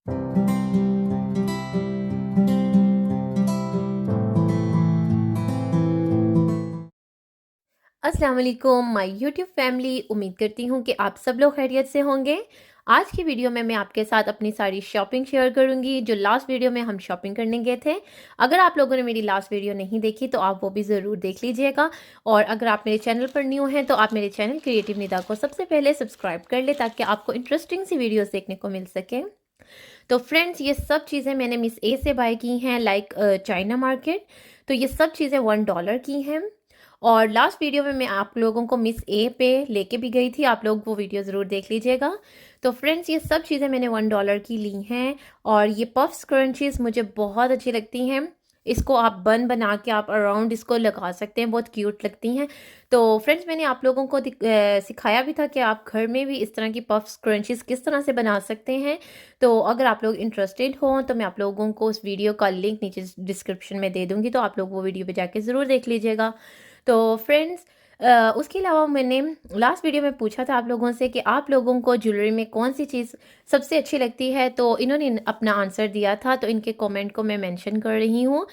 अस्सलाम वालेकुम my YouTube family. उम्मीद करती हूँ कि आप सब लोग खैरियत से होंगे। आज की वीडियो में मैं आपके साथ अपनी सारी शॉपिंग शेयर करूँगी जो लास्ट वीडियो में हम शॉपिंग करने गए थे। अगर आप लोगों ने मेरी लास्ट वीडियो नहीं देखी तो आप वो भी ज़रूर देख लीजिएगा, और अगर आप मेरे चैनल पर न्यू हैं तो आप मेरे चैनल क्रिएटिव निदा को सबसे पहले सब्सक्राइब कर ले ताकि आपको इंटरेस्टिंग सी वीडियोज़ देखने को मिल सके। तो फ्रेंड्स, ये सब चीज़ें मैंने मिस ए से बाय की हैं, लाइक चाइना मार्केट। तो ये सब चीज़ें $1 की हैं, और लास्ट वीडियो में मैं आप लोगों को मिस ए पे लेके भी गई थी, आप लोग वो वीडियो ज़रूर देख लीजिएगा। तो फ्रेंड्स, ये सब चीज़ें मैंने $1 की ली हैं, और ये पफ्स क्रंचीज़ मुझे बहुत अच्छी लगती हैं। इसको आप बन बना के आप अराउंड इसको लगा सकते हैं, बहुत क्यूट लगती हैं। तो फ्रेंड्स, मैंने आप लोगों को सिखाया भी था कि आप घर में भी इस तरह की पफ्स क्रंचीज़ किस तरह से बना सकते हैं। तो अगर आप लोग इंटरेस्टेड हों तो मैं आप लोगों को उस वीडियो का लिंक नीचे डिस्क्रिप्शन में दे दूँगी, तो आप लोग वो वीडियो पे जाके ज़रूर देख लीजिएगा। तो फ्रेंड्स, उसके अलावा मैंने लास्ट वीडियो में पूछा था आप लोगों से कि आप लोगों को ज्वेलरी में कौन सी चीज़ सबसे अच्छी लगती है, तो इन्होंने अपना आंसर दिया था, तो इनके कमेंट को मैं मेंशन कर रही हूँ।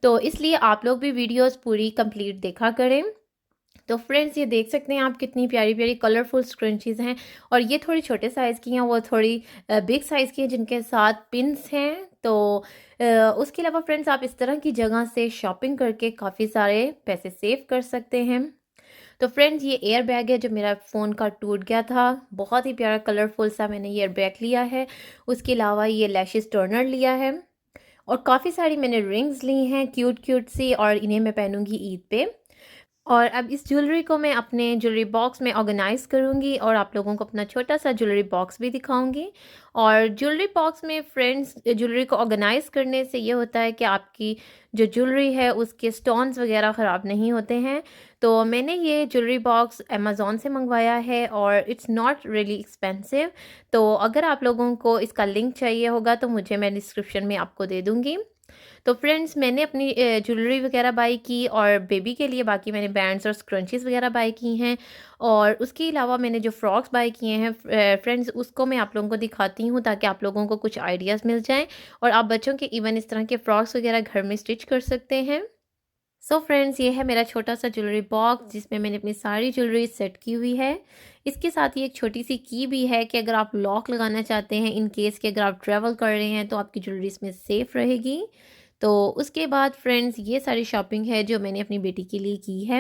तो इसलिए आप लोग भी वीडियोस पूरी कंप्लीट देखा करें। तो फ्रेंड्स, ये देख सकते हैं आप कितनी प्यारी प्यारी कलरफुल स्क्रंचीज़ हैं, और ये थोड़ी छोटे साइज़ की हैं, वो थोड़ी बिग साइज़ की हैं जिनके साथ पिन्स हैं। तो उसके अलावा फ्रेंड्स, आप इस तरह की जगह से शॉपिंग करके काफ़ी सारे पैसे सेव कर सकते हैं। तो फ्रेंड्स, ये एयर बैग है जो मेरा फ़ोन का टूट गया था। बहुत ही प्यारा कलरफुल सा मैंने ये एयर बैग लिया है। उसके अलावा ये लैशेस टर्नर लिया है, और काफ़ी सारी मैंने रिंग्स ली हैं क्यूट क्यूट सी, और इन्हें मैं पहनूंगी ईद पे। और अब इस ज्वेलरी को मैं अपने ज्वेलरी बॉक्स में ऑर्गेनाइज़ करूँगी, और आप लोगों को अपना छोटा सा ज्वेलरी बॉक्स भी दिखाऊँगी। और ज्वेलरी बॉक्स में फ्रेंड्स, ज्वेलरी को ऑर्गेनाइज़ करने से ये होता है कि आपकी जो ज्वेलरी है उसके स्टोन्स वगैरह ख़राब नहीं होते हैं। तो मैंने ये ज्वेलरी बॉक्स अमेज़ॉन से मंगवाया है, और इट्स नॉट रियली एक्सपेंसिव। तो अगर आप लोगों को इसका लिंक चाहिए होगा तो मैं डिस्क्रिप्शन में आपको दे दूँगी। तो फ्रेंड्स, मैंने अपनी ज्वेलरी वगैरह बाय की, और बेबी के लिए बाकी मैंने बैंड्स और स्क्रंचीज़ वगैरह बाय की हैं। और उसके अलावा मैंने जो फ्रॉक्स बाय किए हैं फ्रेंड्स, उसको मैं आप लोगों को दिखाती हूँ ताकि आप लोगों को कुछ आइडियाज़ मिल जाएँ, और आप बच्चों के इवन इस तरह के फ्रॉक्स वगैरह घर में स्टिच कर सकते हैं। सो फ्रेंड्स, ये है मेरा छोटा सा ज्वेलरी बॉक्स जिसमें मैंने अपनी सारी ज्वेलरी सेट की हुई है। इसके साथ ही एक छोटी सी की भी है कि अगर आप लॉक लगाना चाहते हैं, इन केस कि अगर आप ट्रैवल कर रहे हैं तो आपकी ज्वेलरी इसमें सेफ़ रहेगी। तो उसके बाद फ्रेंड्स, ये सारी शॉपिंग है जो मैंने अपनी बेटी के लिए की है।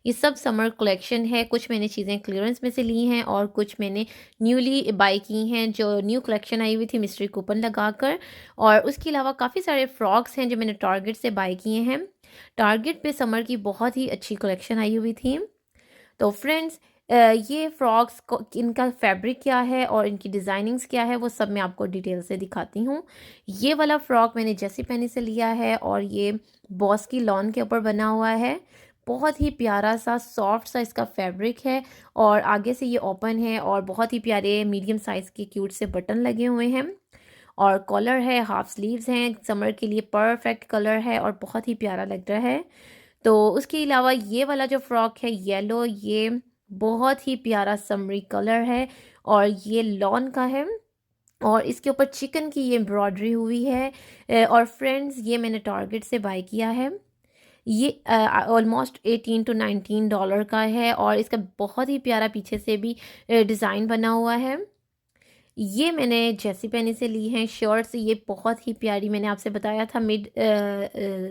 ये सब समर कलेक्शन है, कुछ मैंने चीज़ें क्लियरेंस में से ली हैं, और कुछ मैंने न्यूली बाय की हैं जो न्यू कलेक्शन आई हुई थी मिस्ट्री कूपन लगाकर। और उसके अलावा काफ़ी सारे फ्रॉक्स हैं जो मैंने टारगेट से बाय किए हैं। टारगेट पे समर की बहुत ही अच्छी कलेक्शन आई हुई थी। तो फ्रेंड्स, ये फ्रॉक्स को इनका फैब्रिक क्या है और इनकी डिज़ाइनिंग्स क्या है वो सब मैं आपको डिटेल से दिखाती हूँ। ये वाला फ़्रॉक मैंने जैसी पेनी से लिया है, और ये बॉस की लॉन के ऊपर बना हुआ है। बहुत ही प्यारा सा सॉफ्ट सा इसका फैब्रिक है, और आगे से ये ओपन है, और बहुत ही प्यारे मीडियम साइज़ के क्यूट से बटन लगे हुए हैं, और कॉलर है, हाफ स्लीव्स हैं। समर के लिए परफेक्ट कलर है और बहुत ही प्यारा लग रहा है। तो उसके अलावा ये वाला जो फ्रॉक है येलो, ये बहुत ही प्यारा समरी कलर है, और ये लॉन का है, और इसके ऊपर चिकन की ये एम्ब्रॉयडरी हुई है। और फ्रेंड्स, ये मैंने टारगेट से बाय किया है। ये ऑलमोस्ट $18 to $19 का है, और इसका बहुत ही प्यारा पीछे से भी डिज़ाइन बना हुआ है। ये मैंने जैसी पेनी से ली हैं शर्ट्स, ये बहुत ही प्यारी, मैंने आपसे बताया था मिड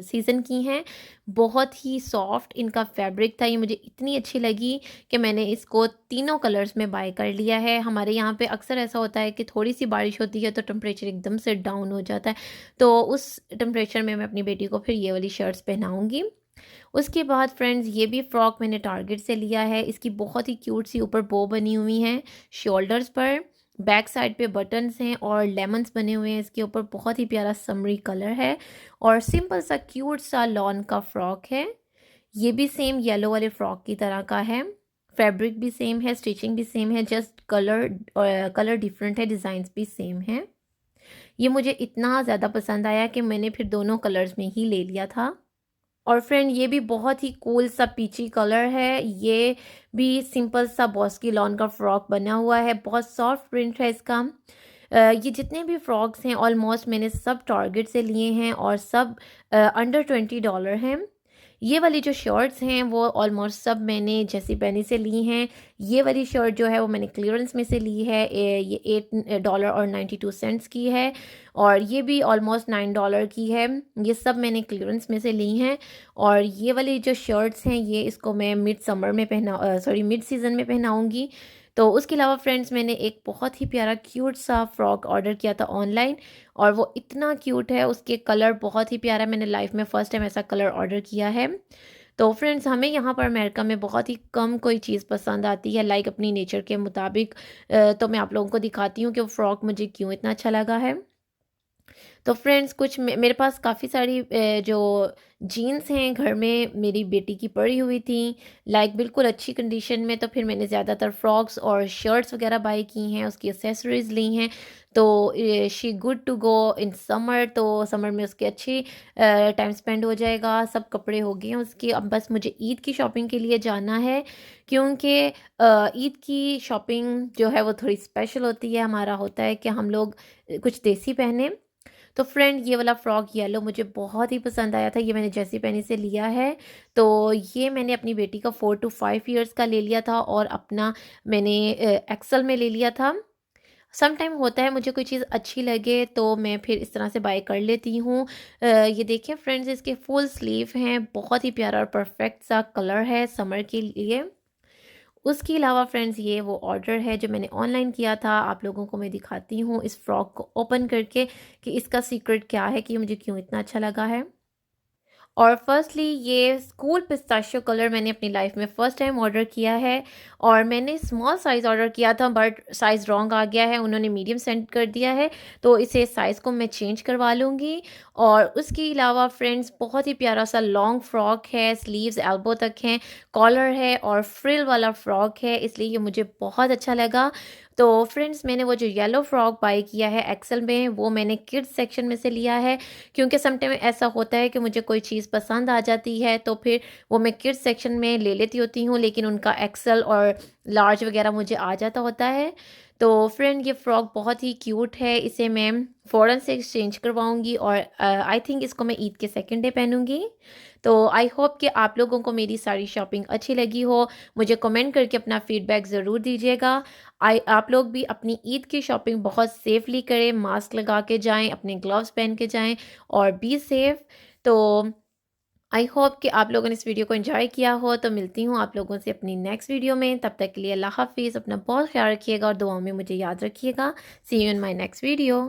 सीज़न की हैं। बहुत ही सॉफ्ट इनका फैब्रिक था, ये मुझे इतनी अच्छी लगी कि मैंने इसको तीनों कलर्स में बाय कर लिया है। हमारे यहाँ पे अक्सर ऐसा होता है कि थोड़ी सी बारिश होती है तो टेम्परेचर एकदम से डाउन हो जाता है, तो उस टेम्परेचर में मैं अपनी बेटी को फिर ये वाली शर्ट्स पहनाऊँगी। उसके बाद फ्रेंड्स, ये भी फ्रॉक मैंने टारगेट से लिया है। इसकी बहुत ही क्यूट सी ऊपर बो बनी हुई हैं शोल्डर्स पर, बैक साइड पे बटन्स हैं, और लेमन्स बने हुए हैं इसके ऊपर। बहुत ही प्यारा समरी कलर है, और सिंपल सा क्यूट सा लॉन का फ्रॉक है। ये भी सेम येलो वाले फ्रॉक की तरह का है। फैब्रिक भी सेम है, स्टिचिंग भी सेम है, जस्ट कलर डिफरेंट है, डिज़ाइंस भी सेम है। ये मुझे इतना ज़्यादा पसंद आया कि मैंने फिर दोनों कलर्स में ही ले लिया था। और फ्रेंड, ये भी बहुत ही कूल सा पीची कलर है। ये भी सिंपल सा बॉस की लॉन का फ्रॉक बना हुआ है, बहुत सॉफ्ट प्रिंट है इसका। ये जितने भी फ्रॉक्स हैं ऑलमोस्ट मैंने सब टारगेट से लिए हैं और सब अंडर $20 हैं। ये वाली जो शर्ट्स हैं वो ऑलमोस्ट सब मैंने जैसी पेनी से ली हैं। ये वाली शर्ट जो है वो मैंने क्लियरेंस में से ली है, ये $8.92 की है। और ये भी ऑलमोस्ट $9 की है। ये सब मैंने क्लियरेंस में से ली हैं। और ये वाली जो शर्ट्स हैं ये इसको मैं मिड समर में मिड सीज़न में पहनाऊँगी। तो उसके अलावा फ्रेंड्स मैंने एक बहुत ही प्यारा क्यूट सा फ्रॉक ऑर्डर किया था ऑनलाइन, और वो इतना क्यूट है, उसके कलर बहुत ही प्यारा है। मैंने लाइफ में फ़र्स्ट टाइम ऐसा कलर ऑर्डर किया है। तो फ्रेंड्स हमें यहाँ पर अमेरिका में बहुत ही कम कोई चीज़ पसंद आती है लाइक अपनी नेचर के मुताबिक। तो मैं आप लोगों को दिखाती हूँ कि वो फ्रॉक मुझे क्यों इतना अच्छा लगा है। तो फ्रेंड्स कुछ मेरे पास काफ़ी सारी जो जीन्स हैं घर में मेरी बेटी की पड़ी हुई थी, लाइक बिल्कुल अच्छी कंडीशन में। तो फिर मैंने ज़्यादातर फ्रॉक्स और शर्ट्स वगैरह बाई की हैं, उसकी एसेसरीज़ ली हैं। तो she good to go in summer, तो समर में उसके अच्छी टाइम स्पेंड हो जाएगा। सब कपड़े हो गए हैं उसके, अब बस मुझे ईद की शॉपिंग के लिए जाना है, क्योंकि ईद की शॉपिंग जो है वो थोड़ी स्पेशल होती है। हमारा होता है कि हम लोग कुछ देसी पहने। तो फ्रेंड ये वाला फ्रॉक येलो मुझे बहुत ही पसंद आया था, ये मैंने जैसी पेनी से लिया है। तो ये मैंने अपनी बेटी का 4 to 5 ईयर्स का ले लिया था और अपना मैंने एक्सल में ले लिया था। सम टाइम होता है मुझे कोई चीज़ अच्छी लगे तो मैं फिर इस तरह से बाय कर लेती हूँ। ये देखिए फ्रेंड्स इसके फुल स्लीव हैं, बहुत ही प्यारा और परफेक्ट सा कलर है समर के लिए। उसके अलावा फ्रेंड्स ये वो ऑर्डर है जो मैंने ऑनलाइन किया था, आप लोगों को मैं दिखाती हूँ इस फ्रॉक को ओपन करके कि इसका सीक्रेट क्या है कि मुझे क्यों इतना अच्छा लगा है। और फर्स्टली ये स्कूल पिस्ताशियो कलर मैंने अपनी लाइफ में फ़र्स्ट टाइम ऑर्डर किया है, और मैंने स्मॉल साइज़ ऑर्डर किया था बट साइज़ रॉन्ग आ गया है, उन्होंने मीडियम सेंड कर दिया है। तो इसे साइज़ को मैं चेंज करवा लूँगी। और उसके अलावा फ्रेंड्स बहुत ही प्यारा सा लॉन्ग फ्रॉक है, स्लीव्स एल्बो तक हैं, कॉलर है और फ्रिल वाला फ्रॉक है, इसलिए ये मुझे बहुत अच्छा लगा। तो फ्रेंड्स मैंने वो जो येलो फ्रॉक बाय किया है एक्सेल में, वो मैंने किड्स सेक्शन में से लिया है, क्योंकि समटाइम ऐसा होता है कि मुझे कोई चीज़ पसंद आ जाती है तो फिर वो मैं किड्स सेक्शन में ले लेती होती हूँ, लेकिन उनका एक्सेल और लार्ज वगैरह मुझे आ जाता होता है। तो फ्रेंड ये फ्रॉक बहुत ही क्यूट है, इसे मैं फ़ौरन से एक्सचेंज करवाऊँगी और आई थिंक इसको मैं ईद के सेकंड डे पहनूँगी। तो आई होप कि आप लोगों को मेरी सारी शॉपिंग अच्छी लगी हो। मुझे कमेंट करके अपना फ़ीडबैक ज़रूर दीजिएगा। आप लोग भी अपनी ईद की शॉपिंग बहुत सेफली करें, मास्क लगा के जाएँ, अपने ग्लव्स पहन के जाएँ और बी सेफ। तो आई होप कि आप लोगों ने इस वीडियो को एंजॉय किया हो। तो मिलती हूँ आप लोगों से अपनी नेक्स्ट वीडियो में, तब तक के लिए अल्लाह हाफिज़। अपना बहुत ख्याल रखिएगा और दुआओं में मुझे याद रखिएगा। See you in my next video.